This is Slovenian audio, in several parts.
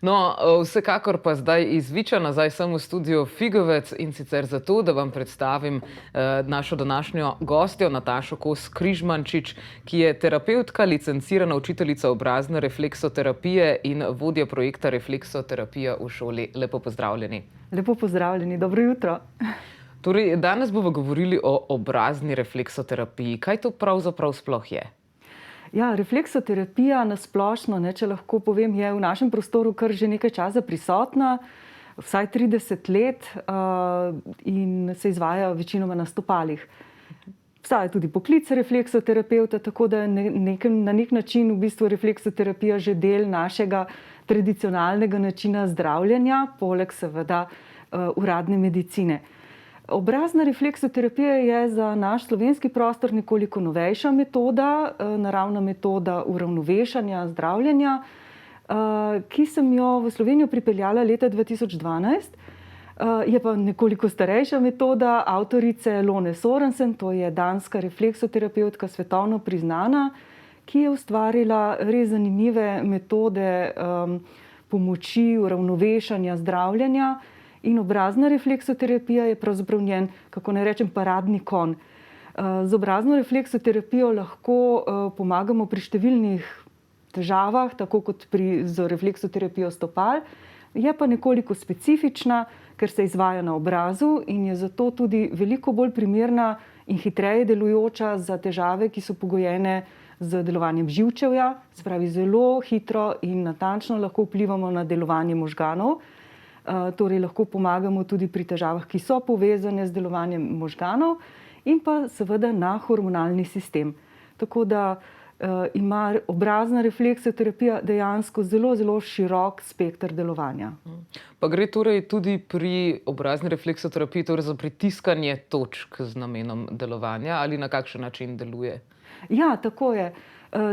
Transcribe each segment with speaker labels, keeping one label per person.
Speaker 1: No, vsekakor pa zdaj iz Viča nazaj sem v studiu Figovec in sicer zato, da vam predstavim našo današnjo gostjo Natašo Kos Križmančič, ki je terapevtka, licencirana učiteljica obrazne refleksoterapije in vodja projekta Refleksoterapija v šoli. Lepo pozdravljeni.
Speaker 2: Lepo pozdravljeni, dobro jutro.
Speaker 1: Torej, danes bomo govorili o obrazni refleksoterapiji. Kaj to pravzaprav sploh je?
Speaker 2: Ja, refleksoterapija na splošno, če lahko povem, je v našem prostoru kar že nekaj časa prisotna, vsaj 30 let in se izvaja večinoma na stopalih. Obstaja tudi poklic refleksoterapevta, tako da na nek način v bistvu refleksoterapija že del našega tradicionalnega načina zdravljenja, poleg seveda uradne medicine. Obrazna refleksoterapija je za naš slovenski prostor nekoliko novejša metoda, naravna metoda uravnovešanja, zdravljenja, ki sem jo v Slovenijo pripeljala leta 2012. Je pa nekoliko starejša metoda avtorice Lone Sorensen, to je danska refleksoterapevtka, svetovno priznana, ki je ustvarila res zanimive metode pomoči, uravnovešanja, zdravljenja. In obrazna refleksoterapija je pravzaprav njen, kako naj rečem, paradni konj. Z obrazno refleksoterapijo lahko pomagamo pri številnih težavah, tako kot z refleksoterapijo stopal. Je pa nekoliko specifična, ker se izvaja na obrazu in je zato tudi veliko bolj primerna in hitreje delujoča za težave, ki so pogojene z delovanjem živčevja. Se pravi, zelo hitro in natančno lahko vplivamo na delovanje možganov. Torej lahko pomagamo tudi pri težavah, ki so povezane z delovanjem možganov in pa seveda na hormonalni sistem. Tako da ima obrazna refleksoterapija dejansko zelo, zelo širok spekter delovanja.
Speaker 1: Pa gre torej tudi pri obrazni refleksoterapiji torej za pritiskanje točk z namenom delovanja ali na kakšen način deluje?
Speaker 2: Ja, tako je.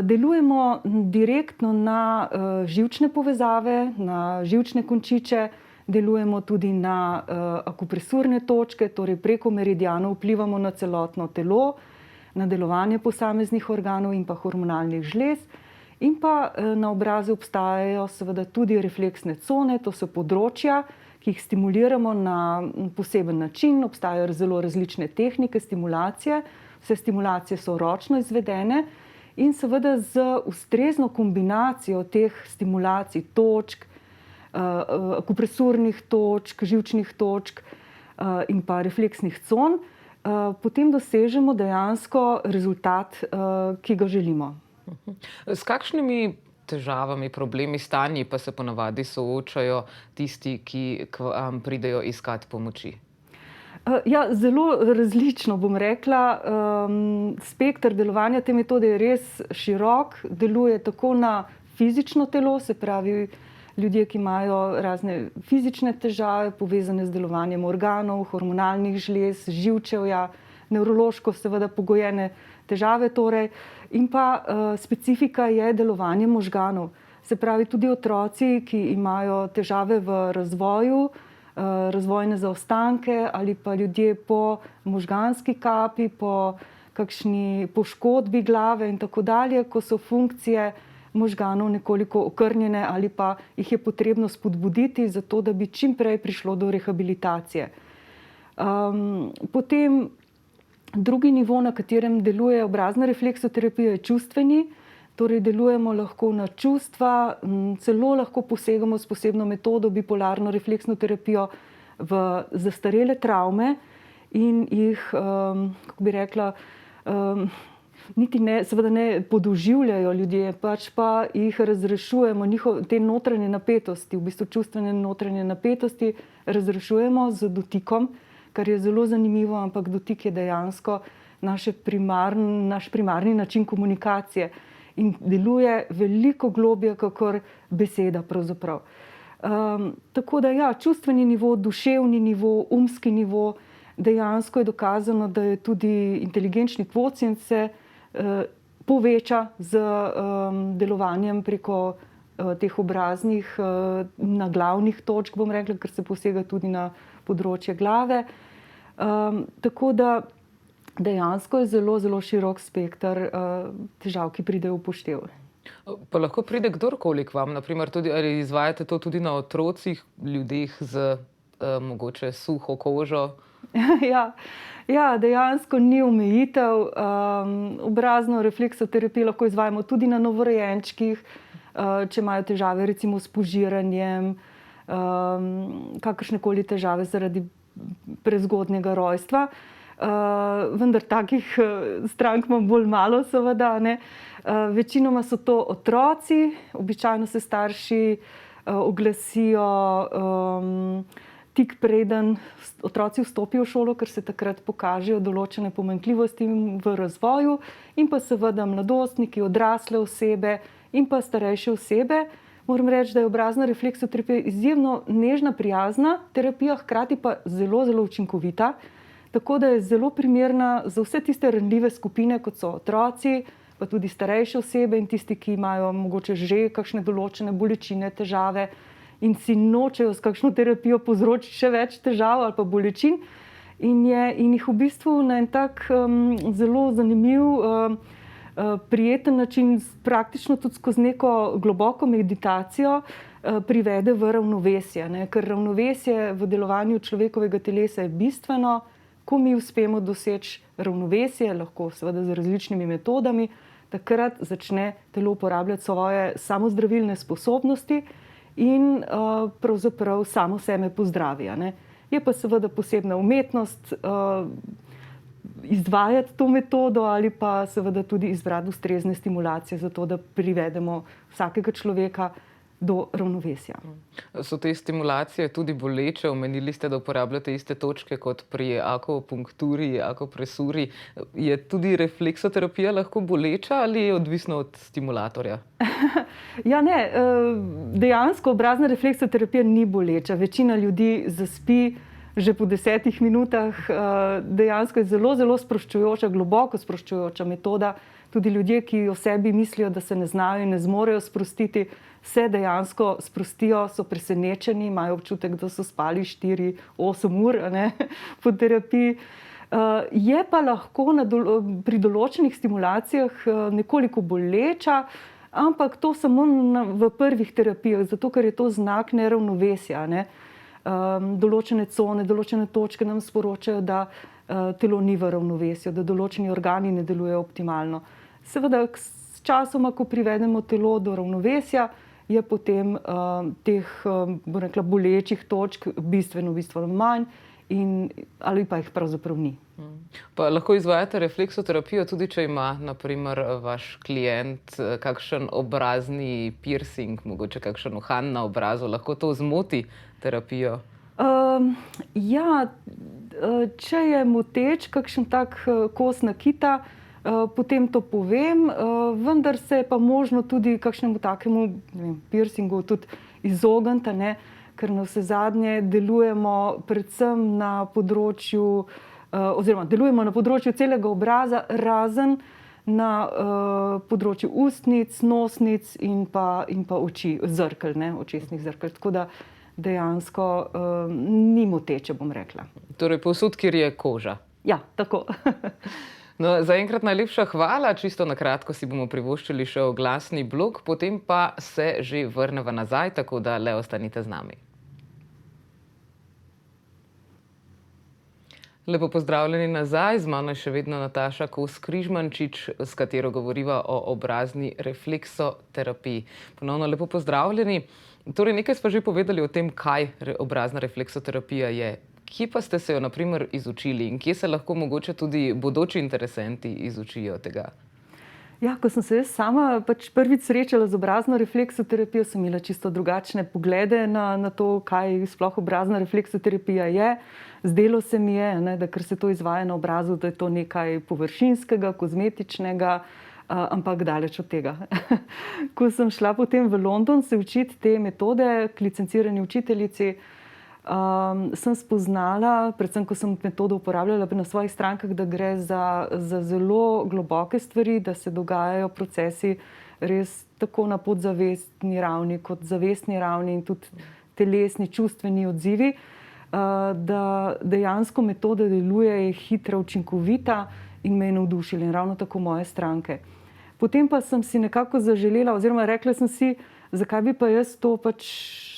Speaker 2: Delujemo direktno na živčne povezave, na živčne končiče, delujemo tudi na akupresurne točke, torej preko meridianov vplivamo na celotno telo, na delovanje posameznih organov in pa hormonalnih žlez. In pa na obrazu obstajajo seveda tudi refleksne cone, to so področja, ki jih stimuliramo na poseben način. Obstajajo zelo različne tehnike stimulacije, vse stimulacije so ročno izvedene in seveda z ustrezno kombinacijo teh stimulacij točk, akupresurnih točk, živčnih točk in pa refleksnih con, potem dosežemo dejansko rezultat, ki ga želimo.
Speaker 1: S kakšnimi težavami, problemi, stanji pa se ponavadi soočajo tisti, ki k vam pridejo iskat pomoči?
Speaker 2: Ja, zelo različno, bom rekla. Spekter delovanja te metode je res širok. Deluje tako na fizično telo, se pravi, ljudje, ki imajo razne fizične težave, povezane z delovanjem organov, hormonalnih žlez, živčevja, nevrološko seveda pogojene težave torej. In pa specifika je delovanje možganov. Se pravi, tudi otroci, ki imajo težave v razvoju, razvojne zaostanke ali pa ljudje po možganski kapi, po kakšni poškodbi glave in tako dalje, ko so funkcije možganov nekoliko okrnjene ali pa jih je potrebno spodbuditi, zato da bi čim prej prišlo do rehabilitacije. Potem drugi nivo, na katerem deluje obrazna refleksoterapija, je čustveni. Torej delujemo lahko na čustva, celo lahko posegamo s posebno metodo, bipolarno refleksno terapijo, v zastarele travme in jih, kako bi rekla, niti ne, seveda ne podoživljajo ljudje, pač pa jih razrešujemo, te notranje napetosti, v bistvu čustvene notranje napetosti razrešujemo z dotikom, kar je zelo zanimivo, ampak dotik je dejansko naš primarni način komunikacije in deluje veliko globlje kakor beseda pravzaprav. Tako da ja, čustveni nivo, duševni nivo, umski nivo, dejansko je dokazano, da je tudi inteligenčni kvocient se poveča z delovanjem preko teh obraznih naglavnih točk, bom rekla, ker se posega tudi na področje glave. Tako da dejansko je zelo, zelo širok spekter težav, ki pridejo v upoštev.
Speaker 1: Pa lahko pride kdorkoli k vam, naprimer tudi, ali izvajate to tudi na otrocih, ljudeh z mogoče suho kožo?
Speaker 2: Ja, ja, dejansko ni omejitev. Obrazno refleksoterapijo lahko izvajamo tudi na novorojenčkih, če imajo težave recimo s požiranjem, kakršnekoli težave zaradi prezgodnjega rojstva. Vendar takih strank imam bolj malo, seveda, ne. Večinoma so to otroci, običajno se starši oglasijo tik preden otroci vstopijo v šolo, ker se takrat pokažejo določene pomanjkljivosti v razvoju, in pa seveda mladostniki, odrasle osebe in pa starejše osebe. Moram reči, da je obrazna refleksoterapija izjemno nežna, prijazna terapija, hkrati pa zelo, zelo učinkovita. Tako da je zelo primerna za vse tiste ranljive skupine, kot so otroci, pa tudi starejše osebe in tisti, ki imajo mogoče že kakšne določene bolečine, težave in si nočejo s kakšno terapijo povzročiti še več težav ali pa bolečin. In jih v bistvu na en tak zelo zanimiv, prijeten način, praktično tudi skozi neko globoko meditacijo, privede v ravnovesje, ne? Ker ravnovesje v delovanju človekovega telesa je bistveno. Ko mi uspemo doseči ravnovesje, lahko seveda z različnimi metodami, takrat začne telo uporabljati svoje samozdravilne sposobnosti in pravzaprav samo sebe pozdravi, a ne. Je pa seveda posebna umetnost izvajati to metodo ali pa seveda tudi izbrati ustrezne stimulacije za to, da privedemo vsakega človeka do ravnovesja.
Speaker 1: So te stimulacije tudi boleče? Omenili ste, da uporabljate iste točke kot pri akupunkturi, akupresuri. Je tudi refleksoterapija lahko boleča ali je odvisno od stimulatorja?
Speaker 2: Ja, ne, dejansko obrazna refleksoterapija ni boleča. Večina ljudi zaspi že po 10 minutah. Dejansko je zelo, zelo sproščujoča, globoko sproščujoča metoda. Tudi ljudje, ki o sebi mislijo, da se ne znajo in ne zmorejo sprostiti, se dejansko sprostijo, so presenečeni, imajo občutek, da so spali 4-8 ur, ne, po terapiji. Je pa lahko pri določenih stimulacijah nekoliko boleča, ampak to samo v prvih terapijah, zato ker je to znak neravnovesja, ne. Določene cone, določene točke nam sporočajo, da telo ni v ravnovesju, da določeni organi ne delujejo optimalno. Seveda, s časoma, ko privedemo telo do ravnovesja, je potem teh, bom rekla, bolečih točk bistveno manj ali pa jih pravzaprav ni.
Speaker 1: Pa lahko izvajate refleksoterapijo tudi, če ima, na primer, vaš klient kakšen obrazni piercing, mogoče kakšen uhan na obrazu. Lahko to zmoti terapijo?
Speaker 2: Ja, če je moteč kakšen tak kos nakita, potem to povem, vendar se je pa možno tudi kakšnemu takemu, ne vem, piercingu tudi izogniti, ne, ker navsezadnje delujemo predvsem na področju, oziroma delujemo na področju celega obraza, razen na področju ustnic, nosnic in pa oči, zrkel, ne, očesnih zrkel. Tako da dejansko ni moteče, bom rekla.
Speaker 1: Torej povsod, kjer je koža.
Speaker 2: Ja, tako.
Speaker 1: No, zaenkrat najlepša hvala. Čisto na kratko si bomo privoščili še oglasni blok, potem pa se že vrneva nazaj, tako da le ostanite z nami. Lepo pozdravljeni nazaj, z mano je še vedno Nataša Kos Križmančič, s katero govoriva o obrazni refleksoterapiji. Ponovno lepo pozdravljeni. Torej, nekaj smo že povedali o tem, kaj obrazna refleksoterapija je. Kje pa ste se jo, na primer, izučili in kje se lahko mogoče tudi bodoči interesenti izučijo tega?
Speaker 2: Ja, ko sem se jaz sama prvič srečala z obrazno refleksoterapijo, sem imela čisto drugačne poglede na to, kaj sploh obrazna refleksoterapija je. Zdelo se mi je, ne, da ker se to izvaja na obrazu, da je to nekaj površinskega, kozmetičnega, ampak daleč od tega. Ko sem šla potem v London se učiti te metode k licencirani učiteljici, sem spoznala, predvsem ko sem metodo uporabljala na svojih strankah, da gre za zelo globoke stvari, da se dogajajo procesi res tako na podzavestni ravni kot zavestni ravni in tudi telesni, čustveni odzivi, da dejansko metoda deluje, je hitra, učinkovita in me je navdušila in ravno tako moje stranke. Potem pa sem si nekako zaželela, oziroma rekla sem si, zakaj bi pa jaz to pač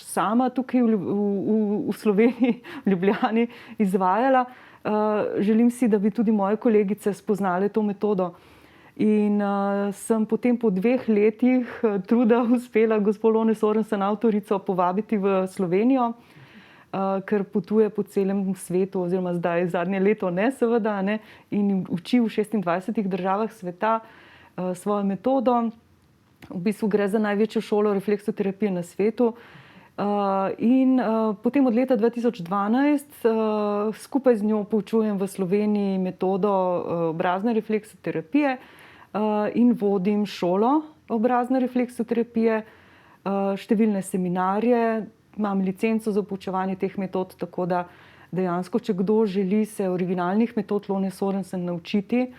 Speaker 2: sama tukaj v Sloveniji, v Ljubljani izvajala. Želim si, da bi tudi moje kolegice spoznale to metodo. In sem potem po 2 letih truda uspela gospo Lone Sorensen, avtorico, povabiti v Slovenijo, ker potuje po celem svetu, oziroma zdaj zadnje leto ne, seveda, ne, in uči v 26 državah sveta svojo metodo. V bistvu gre za največjo šolo refleksoterapije na svetu. In potem od leta 2012 skupaj z njo poučujem v Sloveniji metodo obrazne refleksoterapije in vodim šolo obrazne refleksoterapije, številne seminarje, imam licenco za poučevanje teh metod, tako da dejansko, če kdo želi se originalnih metod Lone Sorensen naučiti,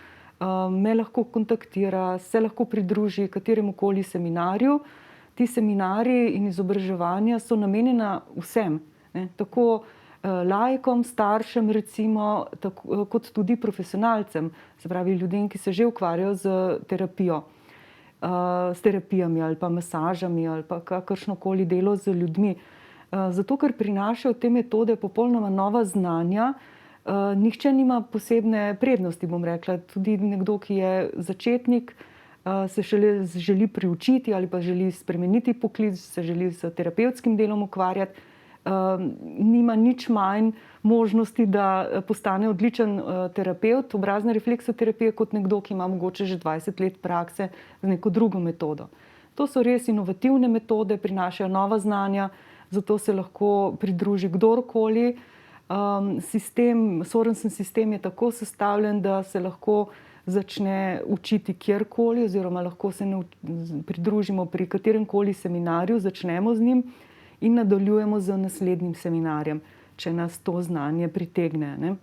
Speaker 2: me lahko kontaktira, se lahko pridruži kateremukoli seminarju. Ti seminarji in izobraževanja so namenjena vsem, ne, tako laikom, staršem recimo, kot tudi profesionalcem, se pravi ljudem, ki se že ukvarjajo z terapijo, s terapijami ali pa masažami ali pa kakršnokoli delo z ljudmi. Zato, ker prinašajo te metode popolnoma nova znanja, nihče nima posebne prednosti, bom rekla. Tudi nekdo, ki je začetnik, se želi priučiti ali pa želi spremeniti poklic, se želi s terapevtskim delom ukvarjati, nima nič manj možnosti, da postane odličen terapevt obrazne refleksoterapije kot nekdo, ki ima mogoče že 20 let prakse z neko drugo metodo. To so res inovativne metode, prinašajo nova znanja, zato se lahko pridruži kdorkoli. Sorensen sistem je tako sestavljen, da se lahko začne učiti kjerkoli, oziroma lahko se pridružimo pri kateremkoli seminarju, začnemo z njim in nadaljujemo z naslednjim seminarjem, če nas to znanje pritegne, ne.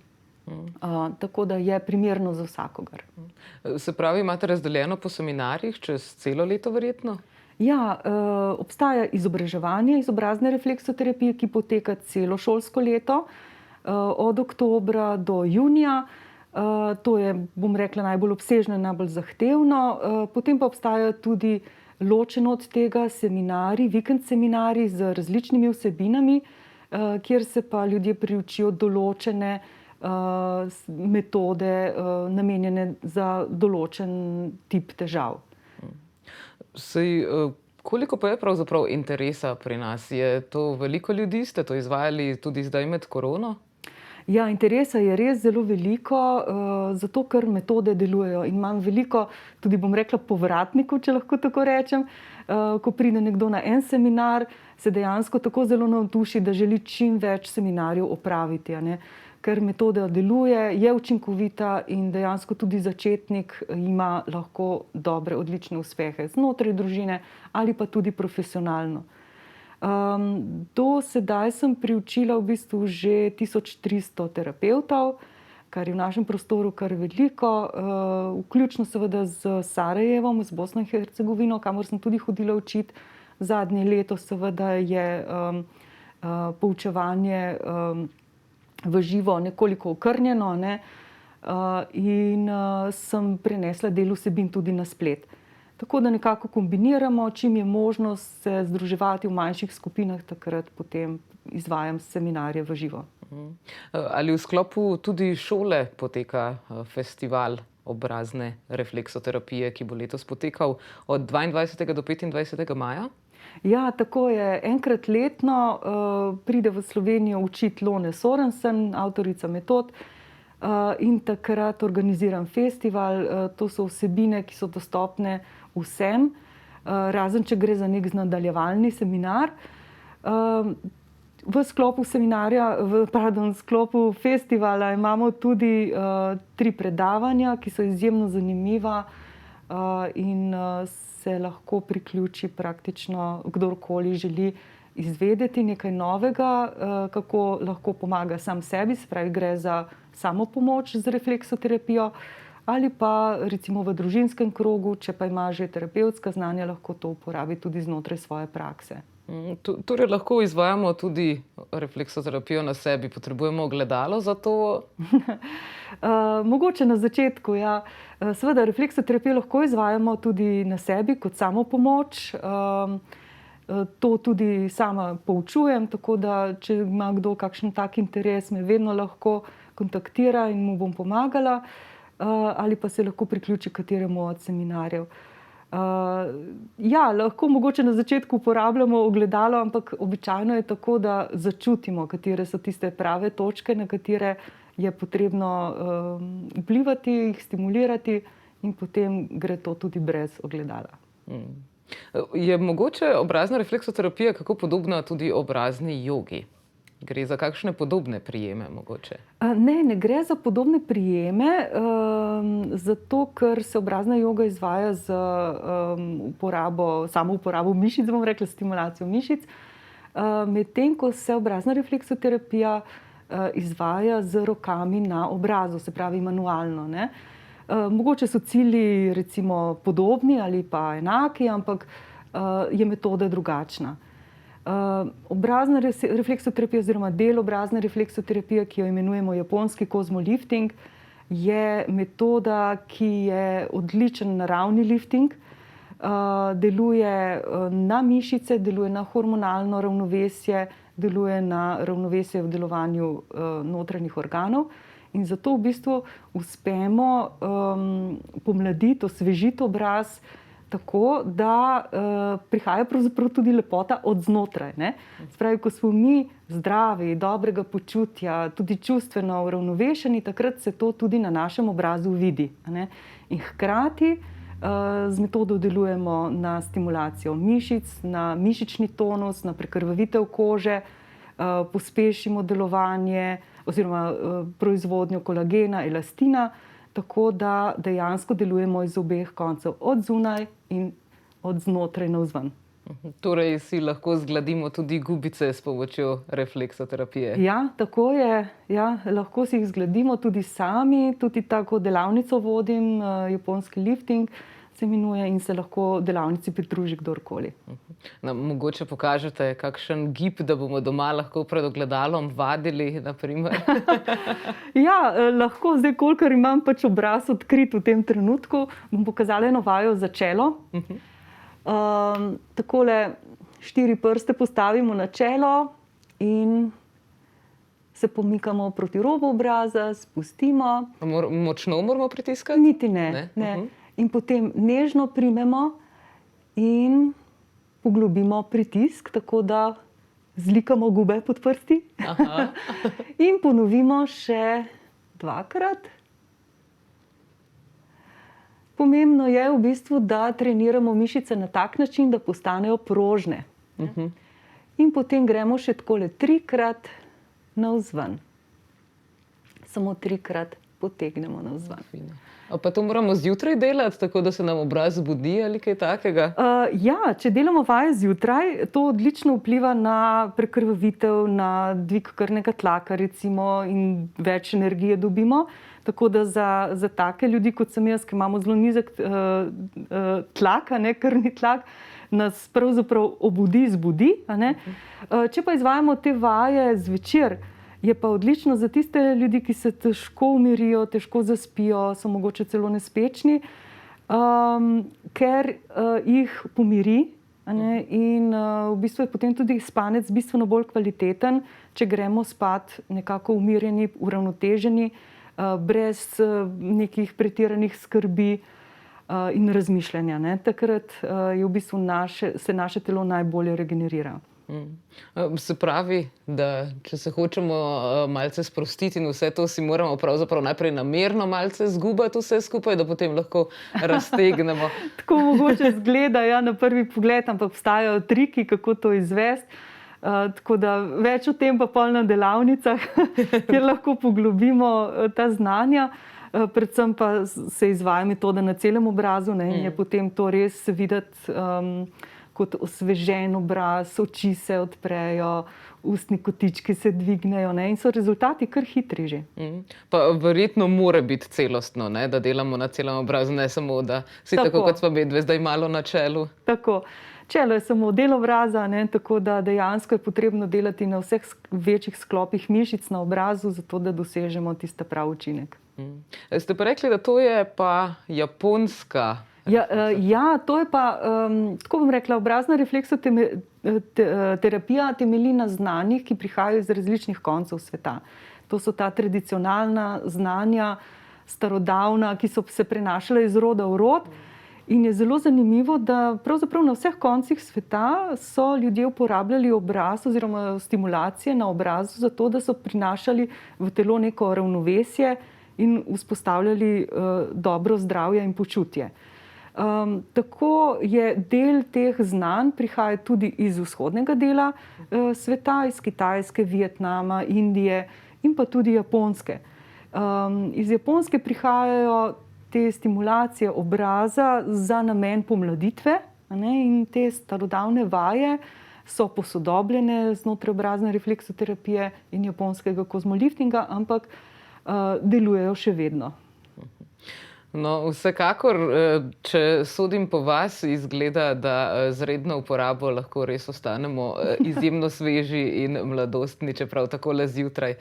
Speaker 2: Tako da je primerno za vsakogar.
Speaker 1: Se pravi, imate razdeljeno po seminarjih čez celo leto verjetno?
Speaker 2: Ja, obstaja izobraževanje iz obrazne refleksoterapije, ki poteka celo šolsko leto, od oktobra do junija. To je, bom rekla, najbolj obsežno in najbolj zahtevno. Potem pa obstajajo tudi ločeno od tega seminarji, vikend seminarji z različnimi vsebinami, kjer se pa ljudje priučijo določene metode, namenjene za določen tip težav.
Speaker 1: Koliko pa je pravzaprav interesa pri nas? Je to veliko ljudi? Ste to izvajali tudi zdaj med korono?
Speaker 2: Ja, interesa je res zelo veliko, zato ker metode delujejo. In imam veliko, tudi bom rekla, povratnikov, če lahko tako rečem. Ko pride nekdo na en seminar, se dejansko tako zelo navduši, da želi čim več seminarjev opraviti, ne. Ker metoda deluje, je učinkovita in dejansko tudi začetnik ima lahko dobre, odlične uspehe znotraj družine ali pa tudi profesionalno. Do sedaj sem priučila v bistvu že 1300 terapevtov, kar je v našem prostoru kar veliko, vključno seveda z Sarajevom, z Bosno in Hercegovino, kamor sem tudi hodila učiti. Zadnje leto seveda je poučevanje v živo nekoliko okrnjeno, ne, in sem prenesla del vsebin tudi na splet. Tako da nekako kombiniramo, čim je možnost se združevati v manjših skupinah, takrat potem izvajam seminarje v živo.
Speaker 1: Ali v sklopu tudi šole poteka festival obrazne refleksoterapije, ki bo letos potekal od 22. do 25. maja?
Speaker 2: Ja, tako je. Enkrat letno pride v Slovenijo učiti Lone Sorensen, avtorica metod, in takrat organiziram festival. To so vsebine, ki so dostopne vsem, razen če gre za nek nadaljevalni seminar. V sklopu sklopu festivala imamo tudi 3 predavanja, ki so izjemno zanimiva, in se lahko priključi praktično kdorkoli želi izvedeti nekaj novega, kako lahko pomaga sam sebi, se pravi, gre za samopomoč z refleksoterapijo, ali pa recimo v družinskem krogu, če pa ima že terapevtska znanja, lahko to uporabi tudi znotraj svoje prakse.
Speaker 1: Torej lahko izvajamo tudi refleksoterapijo na sebi, potrebujemo ogledalo za to?
Speaker 2: Mogoče na začetku, ja. Seveda, refleksoterapijo lahko izvajamo tudi na sebi kot samopomoč. To tudi sama poučujem, tako da če ima kdo kakšen tak interes, me vedno lahko kontaktira in mu bom pomagala, ali pa se lahko priključi kateremu od seminarjev. Ja, lahko mogoče na začetku uporabljamo ogledalo, ampak običajno je tako, da začutimo, katere so tiste prave točke, na katere je potrebno vplivati, jih stimulirati, in potem gre to tudi brez ogledala.
Speaker 1: Je mogoče obrazna refleksoterapija kako podobna tudi obrazni jogi? Gre za kakšne podobne prijeme mogoče?
Speaker 2: Ne gre za podobne prijeme, zato ker se obrazna joga izvaja z samo uporabo mišic, bom rekla, stimulacijo mišic, medtem ko se obrazna refleksoterapija izvaja z rokami na obrazu, se pravi manualno, ne. Mogoče so cilji recimo podobni ali pa enaki, ampak je metoda drugačna. Obrazna refleksoterapija oziroma del obrazne refleksoterapije, ki jo imenujemo japonski kozmolifting, je metoda, ki je odličen naravni lifting. Deluje na mišice, deluje na hormonalno ravnovesje, deluje na ravnovesje v delovanju notranjih organov. In zato v bistvu uspemo pomladiti, osvežiti obraz tako, da prihaja pravzaprav tudi lepota od znotraj, ne. Se pravi, ko smo mi zdravi, dobrega počutja, tudi čustveno uravnovešeni, takrat se to tudi na našem obrazu vidi, ne. In hkrati z metodo delujemo na stimulacijo mišic, na mišični tonus, na prekrvavitev kože, pospešimo delovanje oziroma proizvodnjo kolagena, elastina, tako da dejansko delujemo iz obeh koncev, od zunaj in od znotraj navzven.
Speaker 1: Torej si lahko zgladimo tudi gubice s pomočjo refleksoterapije.
Speaker 2: Ja, tako je. Ja, lahko si jih zgladimo tudi sami, tudi tako delavnico vodim, japonski lifting se imenuje, in se lahko delavnici pridruži kdorkoli.
Speaker 1: Nam mogoče pokažete kakšen gib, da bomo doma lahko pred ogledalom vadili, na primer?
Speaker 2: Ja, lahko, zdaj kolikor imam pač obraz odkrit v tem trenutku, bom pokazala eno vajo za čelo. Takole 4 prste postavimo na čelo in se pomikamo proti robu obraza, spustimo.
Speaker 1: Močno moramo pritiskati?
Speaker 2: Niti ne. In potem nežno primemo in poglobimo pritisk, tako da zlikamo gube pod prsti. In ponovimo še 2-krat. Pomembno je v bistvu, da treniramo mišice na tak način, da postanejo prožne. In potem gremo še takole 3-krat navzven. Samo 3-krat potegnemo navzven.
Speaker 1: Pa to moramo zjutraj delati, tako da se nam obraz zbudi ali kaj takega?
Speaker 2: Ja, če delamo vaje zjutraj, to odlično vpliva na prekrvavitev, na dvig krvnega tlaka recimo, in več energije dobimo. Tako da za take ljudi, kot sem jaz, ki imamo zelo nizek tlak, krvni tlak, nas pravzaprav obudi, zbudi, a ne. Če pa izvajamo te vaje zvečer, je pa odlično za tiste ljudi, ki se težko umirijo, težko zaspijo, so mogoče celo nespečni, ker jih pomiri, a ne, in v bistvu je potem tudi spanec bistveno bolj kvaliteten, če gremo spat nekako umirjeni, uravnoteženi, brez nekih pretiranih skrbi in razmišljanja, ne. Takrat je v bistvu se naše telo najbolje regenerira.
Speaker 1: Se pravi, da če se hočemo malce sprostiti in vse to, si moramo pravzaprav najprej namerno malce zgubati vse skupaj, da potem lahko raztegnemo.
Speaker 2: Tako mogoče izgleda, ja, na prvi pogled, ampak obstajajo triki, kako to izvesti. Tako da več o tem pa pol na delavnicah, kjer lahko poglobimo ta znanja. Predvsem pa se izvaja metoda na celem obrazu, ne, in je potem to res videti kot osvežen obraz, oči se odprejo, ustni kotički se dvignejo, ne, in so rezultati kar hitri že.
Speaker 1: Pa verjetno mora biti celostno, ne, da delamo na celem obrazu, ne samo, da si tako kot sva medve zdaj malo na čelu.
Speaker 2: Tako. Čelo je samo del obraza, ne, tako da dejansko je potrebno delati na vseh večjih sklopih mišic na obrazu, zato da dosežemo tiste prav učinek.
Speaker 1: Ste pa rekli, da to je pa japonska.
Speaker 2: Ja, to je pa, tako bom rekla, obrazna refleksoterapija temelji na znanjih, ki prihajajo iz različnih koncev sveta. To so ta tradicionalna znanja, starodavna, ki so se prenašala iz roda v rod. In je zelo zanimivo, da pravzaprav na vseh koncih sveta so ljudje uporabljali obraz oziroma stimulacije na obrazu zato, da so prinašali v telo neko ravnovesje in vzpostavljali dobro zdravje in počutje. Tako je del teh znanj prihaja tudi iz vzhodnega dela sveta, iz Kitajske, Vietnama, Indije in pa tudi Japonske. Iz Japonske prihajajo te stimulacije obraza za namen pomladitve, in te starodavne vaje so posodobljene znotraj obrazne refleksoterapije in japonskega kozmoliftinga, ampak delujejo še vedno.
Speaker 1: No, vsekakor, če sodim po vas, izgleda, da z redno uporabo lahko res ostanemo izjemno sveži in mladostni, čeprav takole zjutraj.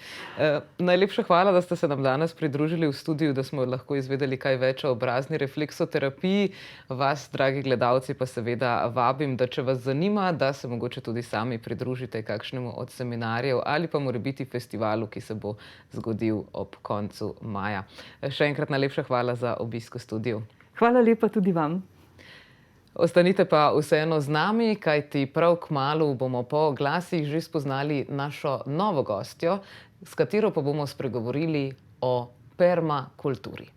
Speaker 1: Najlepša hvala, da ste se nam danes pridružili v studiu, da smo lahko izvedeli kaj več o obrazni refleksoterapiji. Vas, dragi gledalci, pa seveda vabim, da če vas zanima, da se mogoče tudi sami pridružite kakšnemu od seminarjev ali pa morebiti festivalu, ki se bo zgodil ob koncu maja. Še enkrat najlepša hvala za obisk v studiu.
Speaker 2: Hvala lepa tudi vam.
Speaker 1: Ostanite pa vseeno z nami, kajti prav kmalu bomo po oglasih že spoznali našo novo gostjo, s katero pa bomo spregovorili o permakulturi.